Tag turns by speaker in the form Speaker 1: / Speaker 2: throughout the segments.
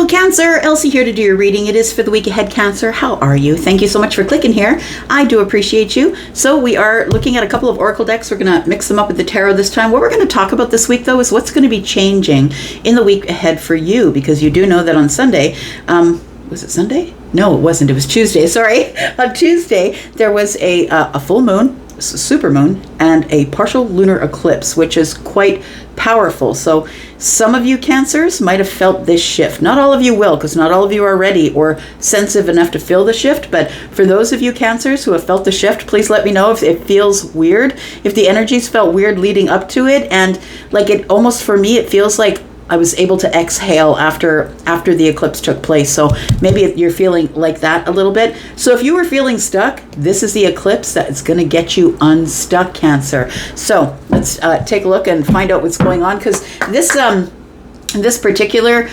Speaker 1: Hello Cancer, Elsie here to do your reading. It is for the week ahead, Cancer. How are you? Thank you so much for clicking here. I do appreciate you. So we are looking at a couple of oracle decks. We're going to mix them up with the tarot this time. What we're going to talk about this week though is what's going to be changing in the week ahead for you, because you do know that on Sunday, was it Sunday? No, it wasn't. It was Tuesday. Sorry. On Tuesday, there was a full moon, super moon, and a partial lunar eclipse, which is quite powerful. So some of you Cancers might have felt this shift. Not all of you will, because not all of you are ready or sensitive enough to feel the shift. But for those of you Cancers who have felt the shift, please let me know if it feels weird, if the energies felt weird leading up to it. And like it almost, for me, it feels like I was able to exhale after the eclipse took place. So maybe you're feeling like that a little bit. So if you were feeling stuck, this is the eclipse that is going to get you unstuck, Cancer. So let's take a look and find out what's going on, because this particular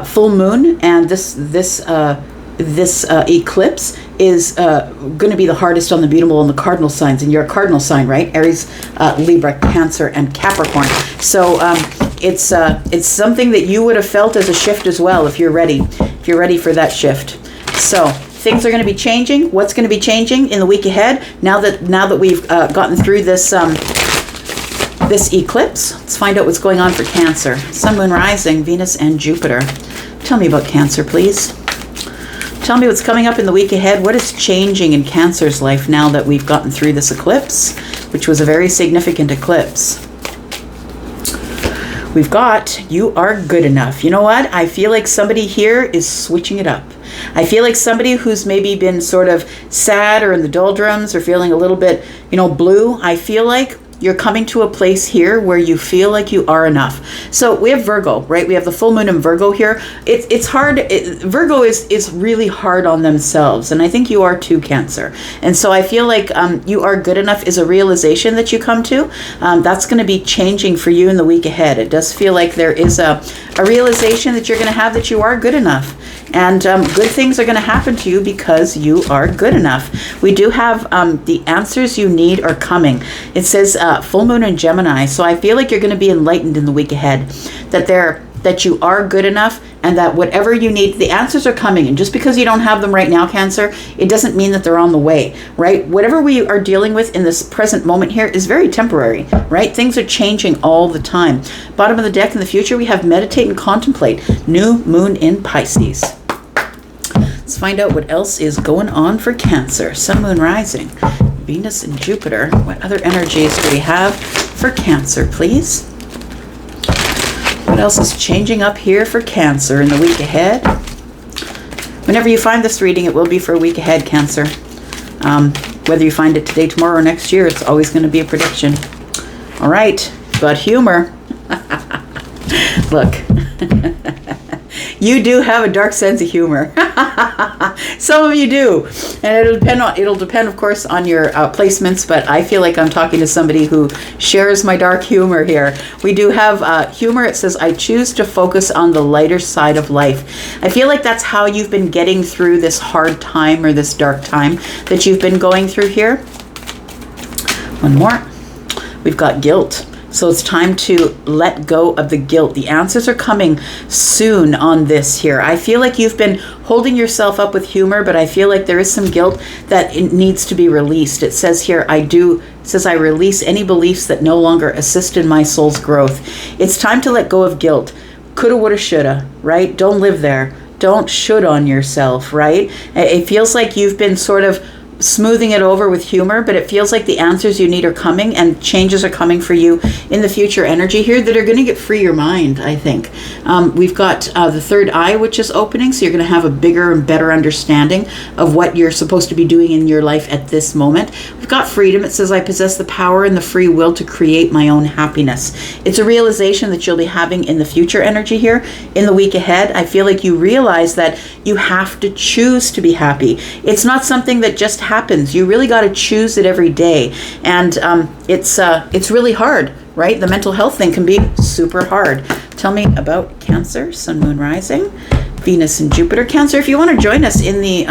Speaker 1: full moon and this eclipse is going to be the hardest on the mutable and the cardinal signs, and you're a cardinal sign, right? Aries, Libra, Cancer, and Capricorn. So it's something that you would have felt as a shift as well if you're ready for that shift. So things are going to be changing. What's going to be changing in the week ahead now that we've gotten through this eclipse? Let's find out what's going on for Cancer. Sun, Moon, Rising, Venus, and Jupiter. Tell me about Cancer, please. Tell me what's coming up in the week ahead. What is changing in Cancer's life now that we've gotten through this eclipse, which was a very significant eclipse? We've got, you are good enough. You know what? I feel like somebody here is switching it up. I feel like somebody who's maybe been sort of sad or in the doldrums or feeling a little bit, blue. I feel like you're coming to a place here where you feel like you are enough. So we have Virgo, right? We have the full moon in Virgo here. It's hard. Virgo is really hard on themselves. And I think you are too, Cancer. And so I feel like you are good enough is a realization that you come to. That's going to be changing for you in the week ahead. It does feel like there is a realization that you're going to have that you are good enough. And good things are going to happen to you because you are good enough. We do have the answers you need are coming. It says full moon in Gemini. So I feel like you're going to be enlightened in the week ahead, that you are good enough, and that whatever you need, the answers are coming. And just because you don't have them right now, Cancer, it doesn't mean that they're on the way, right? Whatever we are dealing with in this present moment here is very temporary, right? Things are changing all the time. Bottom of the deck in the future, we have meditate and contemplate. New moon in Pisces. Let's find out what else is going on for Cancer. Sun, Moon, Rising, Venus, and Jupiter. What other energies do we have for Cancer, please? What else is changing up here for Cancer in the week ahead? Whenever you find this reading, it will be for a week ahead, Cancer. Whether you find it today, tomorrow, or next year, it's always going to be a prediction. All right, but humor. Look. You do have a dark sense of humor. Some of you do. And it'll depend, of course, on your placements, but I feel like I'm talking to somebody who shares my dark humor here. We do have humor. It says, I choose to focus on the lighter side of life. I feel like that's how you've been getting through this hard time or this dark time that you've been going through here. One more. We've got guilt. So it's time to let go of the guilt. The answers are coming soon on this here. I feel like you've been holding yourself up with humor, but I feel like there is some guilt that it needs to be released. It says here, I release any beliefs that no longer assist in my soul's growth. It's time to let go of guilt. Coulda, woulda, shoulda, right? Don't live there. Don't should on yourself, right? It feels like you've been sort of smoothing it over with humor, but it feels like the answers you need are coming and changes are coming for you in the future energy here that are going to free your mind, I think. We've got the third eye, which is opening, so you're going to have a bigger and better understanding of what you're supposed to be doing in your life at this moment. We've got freedom. It says, I possess the power and the free will to create my own happiness. It's a realization that you'll be having in the future energy here in the week ahead. I feel like you realize that you have to choose to be happy. It's not something that just happens. You really got to choose it every day. And it's really hard, right? The mental health thing can be super hard. Tell me about Cancer, Sun, Moon, Rising, Venus, and Jupiter. Cancer, if you want to join us in the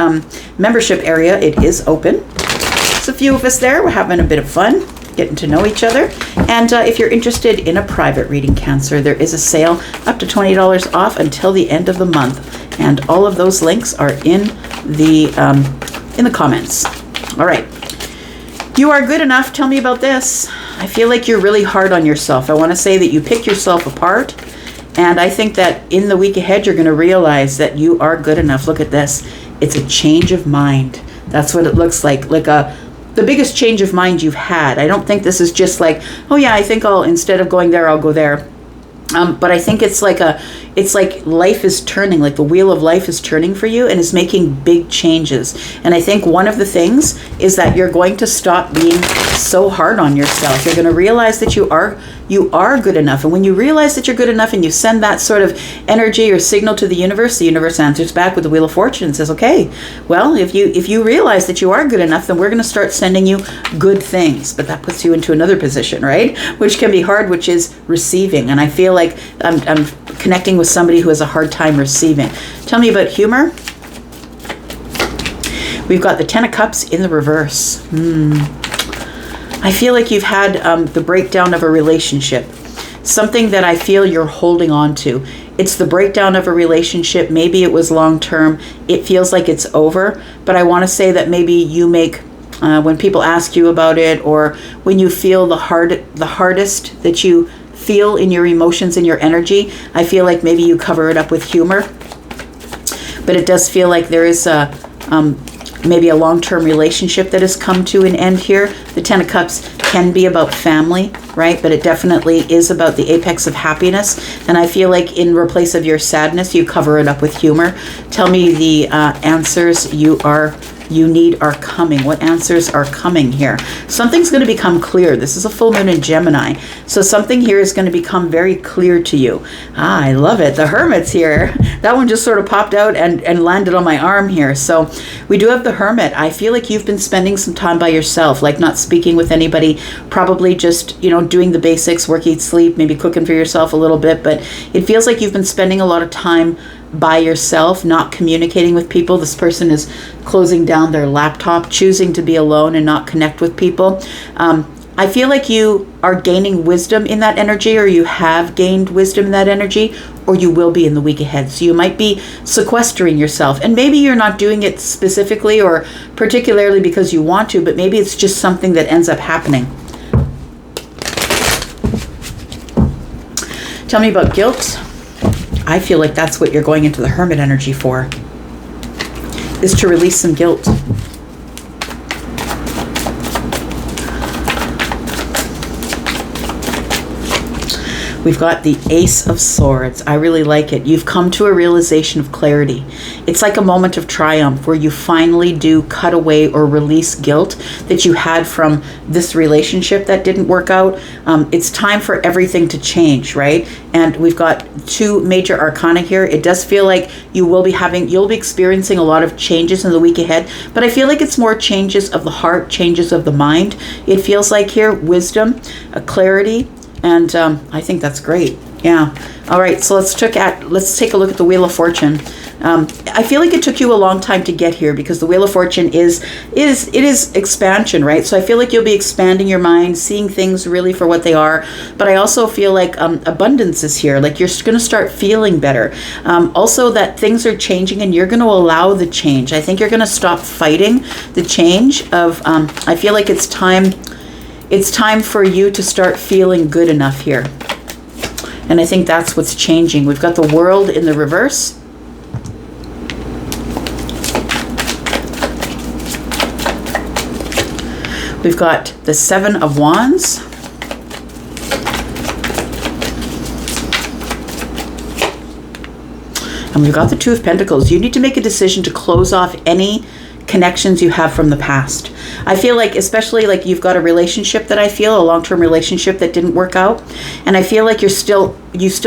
Speaker 1: membership area, it is open. There's a few of us there. We're having a bit of fun. getting to know each other. And if you're interested in a private reading, Cancer, there is a sale up to $20 off until the end of the month. And all of those links are in the comments. All right. You are good enough. Tell me about this. I feel like you're really hard on yourself. I want to say that you pick yourself apart. And I think that in the week ahead, you're going to realize that you are good enough. Look at this. It's a change of mind. That's what it looks like the biggest change of mind you've had. I don't think this is just like, oh yeah, I think instead of going there, I'll go there. But I think it's like life is turning, like the wheel of life is turning for you and is making big changes. And I think one of the things is that you're going to stop being so hard on yourself. You're going to realize that you are good enough. And when you realize that you're good enough and you send that sort of energy or signal to the universe answers back with the Wheel of Fortune and says, okay, well, if you realize that you are good enough, then we're going to start sending you good things. But that puts you into another position, right? Which can be hard, which is receiving. And I feel like I'm connecting with somebody who has a hard time receiving. Tell me about humor. We've got the Ten of Cups in the reverse. I feel like you've had the breakdown of a relationship, something that I feel you're holding on to. It's the breakdown of a relationship. Maybe it was long term. It feels like it's over, but I want to say that maybe you make, when people ask you about it, or when you feel the hardest that you feel in your emotions and your energy, I feel like maybe you cover it up with humor. But it does feel like there is maybe a long-term relationship that has come to an end here. The Ten of Cups can be about family, right? But it definitely is about the apex of happiness. And I feel like in replace of your sadness, you cover it up with humor. Tell me the answers you need are coming. What answers are coming here? Something's going to become clear. This is a full moon in Gemini. So something here is going to become very clear to you. I love it. The Hermit's here. That one just sort of popped out and landed on my arm here. So we do have the Hermit. I feel like you've been spending some time by yourself, like not speaking with anybody, probably just, doing the basics, work, eat, sleep, maybe cooking for yourself a little bit. But it feels like you've been spending a lot of time by yourself, not communicating with people. This person is closing down their laptop, choosing to be alone and not connect with people. I feel like you are gaining wisdom in that energy, or you have gained wisdom in that energy, or you will be in the week ahead. So you might be sequestering yourself, and maybe you're not doing it specifically or particularly because you want to, but maybe it's just something that ends up happening. Tell me about guilt. I feel like that's what you're going into the Hermit energy for, is to release some guilt. We've got the Ace of Swords. I really like it. You've come to a realization of clarity. It's like a moment of triumph where you finally do cut away or release guilt that you had from this relationship that didn't work out. It's time for everything to change, right? And we've got two major arcana here. It does feel like you'll be experiencing a lot of changes in the week ahead, but I feel like it's more changes of the heart, changes of the mind. It feels like here, wisdom, clarity, and I think that's great. Yeah. All right. So let's take a look at the Wheel of Fortune. I feel like it took you a long time to get here because the Wheel of Fortune is expansion, right? So I feel like you'll be expanding your mind, seeing things really for what they are. But I also feel like abundance is here. Like you're going to start feeling better. Also that things are changing and you're going to allow the change. I think you're going to stop fighting the change of, I feel like it's time for you to start feeling good enough here. And I think that's what's changing. We've got the World in the reverse. We've got the Seven of Wands. And we've got the Two of Pentacles. You need to make a decision to close off any connections you have from the past. I feel like, especially like you've got a relationship that I feel, a long-term relationship that didn't work out. And I feel like you still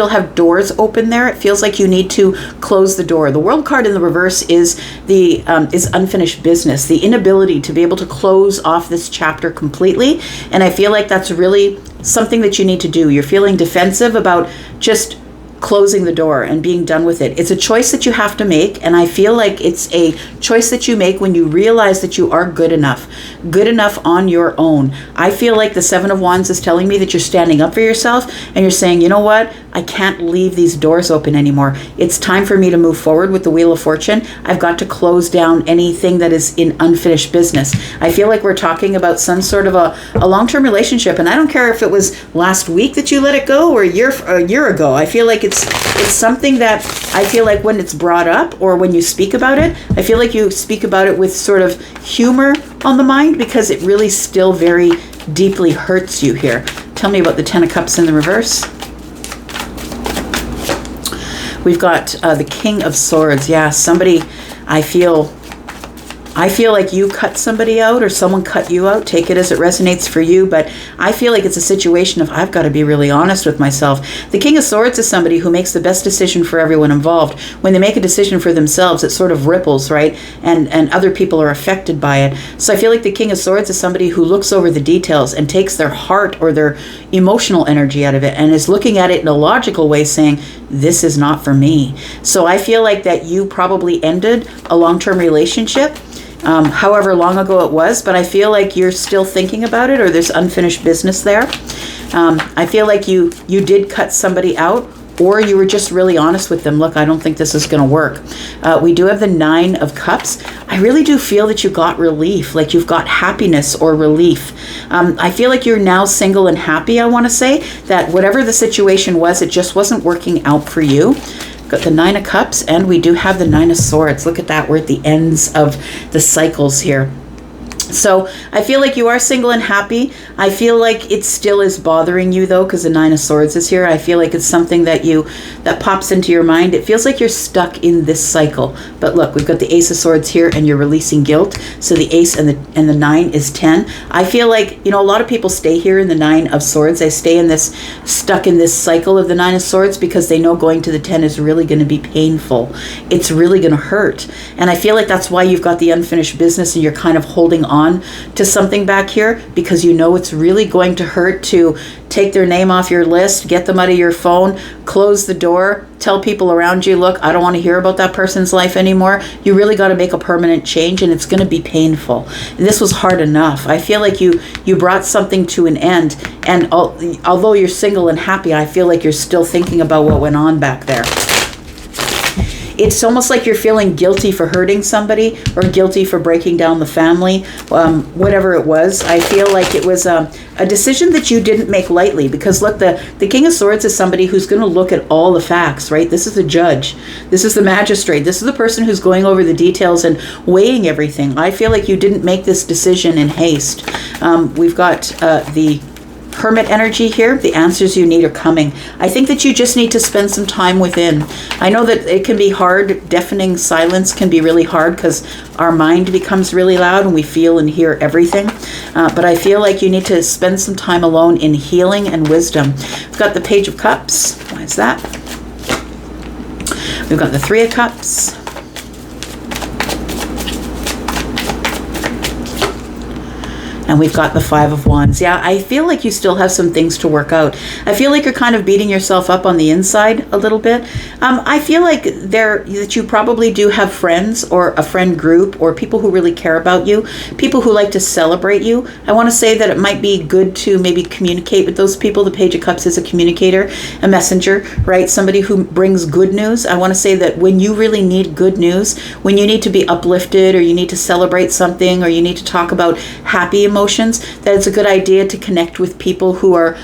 Speaker 1: have doors open there. It feels like you need to close the door. The World card in the reverse is is unfinished business, the inability to be able to close off this chapter completely. And I feel like that's really something that you need to do. You're feeling defensive about just closing the door and being done with it. It's a choice that you have to make, and I feel like it's a choice that you make when you realize that you are good enough on your own. I feel like the Seven of Wands is telling me that you're standing up for yourself and you're saying, you know what, I can't leave these doors open anymore. It's time for me to move forward with the Wheel of Fortune. I've got to close down anything that is in unfinished business. I feel like we're talking about some sort of a long-term relationship, and I don't care if it was last week that you let it go or a year ago. I feel like it's something that I feel like when it's brought up or when you speak about it, I feel like you speak about it with sort of humor on the mind, because it really still very deeply hurts you here. Tell me about the Ten of Cups in the reverse. We've got the King of Swords. Yeah, somebody, I feel like you cut somebody out or someone cut you out. Take it as it resonates for you. But I feel like it's a situation of, I've got to be really honest with myself. The King of Swords is somebody who makes the best decision for everyone involved. When they make a decision for themselves, it sort of ripples, right? And other people are affected by it. So I feel like the King of Swords is somebody who looks over the details and takes their heart or their emotional energy out of it and is looking at it in a logical way, saying, this is not for me. So I feel like that you probably ended a long-term relationship, however long ago it was, but I feel like you're still thinking about it, or there's unfinished business there. I feel like you did cut somebody out, or you were just really honest with them. Look, I don't think this is going to work. We do have the Nine of Cups. I really do feel that you got relief, like you've got happiness or relief. I feel like you're now single and happy. I want to say that whatever the situation was, it just wasn't working out for you. Got the Nine of Cups, and we do have the Nine of Swords. Look at that. We're at the ends of the cycles here. So I feel like you are single and happy. I feel like it still is bothering you though, because the Nine of Swords is here. I feel like it's something that pops into your mind. It feels like you're stuck in this cycle. But look, we've got the Ace of Swords here, and you're releasing guilt. So the Ace and the Nine is 10. I feel like, a lot of people stay here in the Nine of Swords. They stay stuck in this cycle of the Nine of Swords because they know going to the 10 is really going to be painful. It's really going to hurt. And I feel like that's why you've got the unfinished business, and you're kind of holding on to something back here, because it's really going to hurt to take their name off your list, get them out of your phone, close the door, tell people around you, look, I don't want to hear about that person's life anymore. You really got to make a permanent change, and it's going to be painful. And this was hard enough. I feel like you brought something to an end, and although you're single and happy, I feel like you're still thinking about what went on back there. It's almost like you're feeling guilty for hurting somebody, or guilty for breaking down the family, whatever it was. I feel like it was a decision that you didn't make lightly, because look, the King of Swords is somebody who's going to look at all the facts, right? This is the judge. This is the magistrate. This is the person who's going over the details and weighing everything. I feel like you didn't make this decision in haste. We've got the Hermit energy here. The answers you need are coming. I think that you just need to spend some time within. I know that it can be hard. Deafening silence can be really hard because our mind becomes really loud and we feel and hear everything. But I feel like you need to spend some time alone in healing and wisdom. We've got the Page of Cups. Why is that? We've got the Three of Cups. And we've got the Five of Wands. Yeah, I feel like you still have some things to work out. I feel like you're kind of beating yourself up on the inside a little bit. I feel like that you probably do have friends or a friend group or people who really care about you, people who like to celebrate you. I want to say that it might be good to maybe communicate with those people. The Page of Cups is a communicator, a messenger, right? Somebody who brings good news. I want to say that when you really need good news, when you need to be uplifted or you need to celebrate something or you need to talk about happy emotions, that it's a good idea to connect with people who are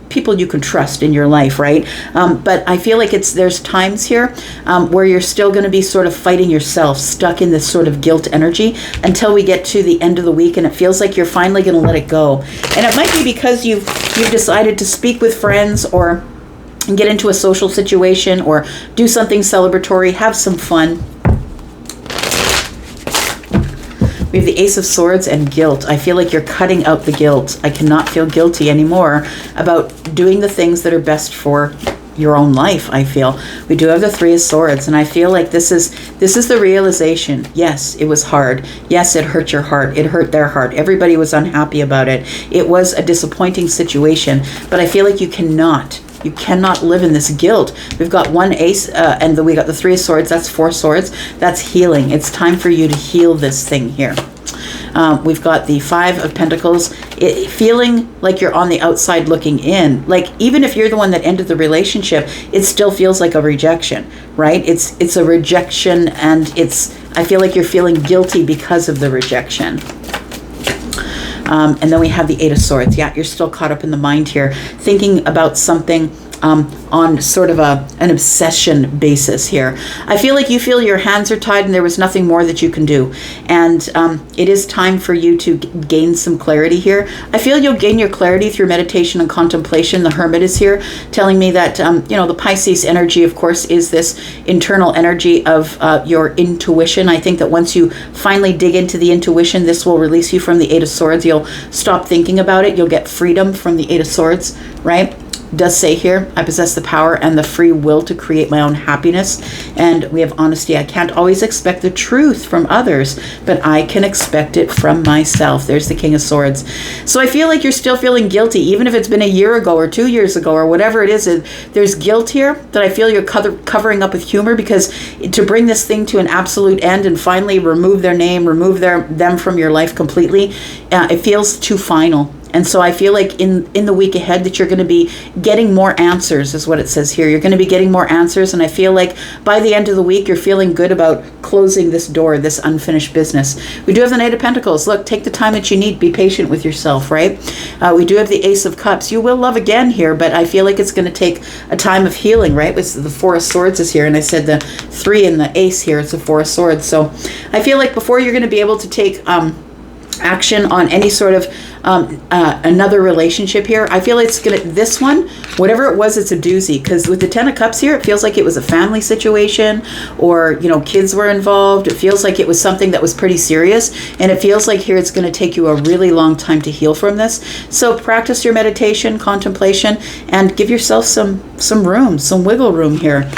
Speaker 1: people you can trust in your life, right? But I feel like there's times here where you're still going to be sort of fighting yourself, stuck in this sort of guilt energy until we get to the end of the week, and it feels like you're finally going to let it go. And it might be because you've decided to speak with friends or get into a social situation or do something celebratory, have some fun. We have the Ace of Swords and guilt. I feel like you're cutting out the guilt. I cannot feel guilty anymore about doing the things that are best for your own life, I feel. We do have the Three of Swords, and I feel like this is the realization. Yes, it was hard. Yes, it hurt your heart. It hurt their heart. Everybody was unhappy about it. It was a disappointing situation, but I feel like you cannot You cannot live in this guilt. We've got one ace, and then we got the 3 of swords. That's 4 swords. That's healing. It's time for you to heal this thing here. We've got the 5 of Pentacles, feeling like you're on the outside looking in. Like, even if you're the one that ended the relationship, it still feels like a rejection, right? It's a rejection, and I feel like you're feeling guilty because of the rejection. And then we have the 8 of Swords. Yeah, you're still caught up in the mind here, thinking about something on sort of an obsession basis here. I feel like you feel your hands are tied and there was nothing more that you can do. And it is time for you to gain some clarity here. I feel you'll gain your clarity through meditation and contemplation. The Hermit is here telling me that, the Pisces energy, of course, is this internal energy of your intuition. I think that once you finally dig into the intuition, this will release you from the 8 of Swords. You'll stop thinking about it. You'll get freedom from the 8 of Swords, right? Does say here, I possess the power and the free will to create my own happiness. And we have honesty. I can't always expect the truth from others, but I can expect it from myself. There's the King of Swords. So I feel like you're still feeling guilty, even if it's been a year ago or 2 years ago or whatever it is. There's guilt here that I feel you're covering up with humor, because to bring this thing to an absolute end and finally remove their name, remove them from your life completely, it feels too final. And so I feel like in the week ahead that you're going to be getting more answers, is what it says here. You're going to be getting more answers. And I feel like by the end of the week, you're feeling good about closing this door, this unfinished business. We do have the Knight of Pentacles. Look, take the time that you need. Be patient with yourself, right? We do have the Ace of Cups. You will love again here, but I feel like it's going to take a time of healing, right? With the 4 of Swords is here. And I said the 3 and the Ace here. It's the 4 of Swords. So I feel like before you're going to be able to take action on any sort of another relationship here, I feel it's gonna, this one, whatever it was, it's a doozy, because with the 10 of Cups here, it feels like it was a family situation, or kids were involved. It feels like it was something that was pretty serious, and it feels like here it's going to take you a really long time to heal from this. So practice your meditation, contemplation, and give yourself some room, some wiggle room here.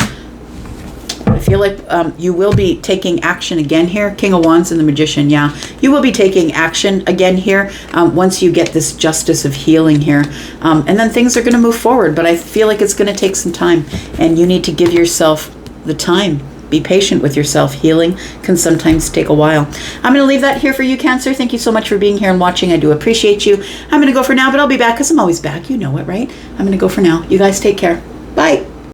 Speaker 1: I feel like you will be taking action again here. King of Wands and the Magician, yeah. You will be taking action again here once you get this justice of healing here. And then things are going to move forward, but I feel like it's going to take some time, and you need to give yourself the time. Be patient with yourself. Healing can sometimes take a while. I'm going to leave that here for you, Cancer. Thank you so much for being here and watching. I do appreciate you. I'm going to go for now, but I'll be back because I'm always back. You know it, right? I'm going to go for now. You guys take care. Bye.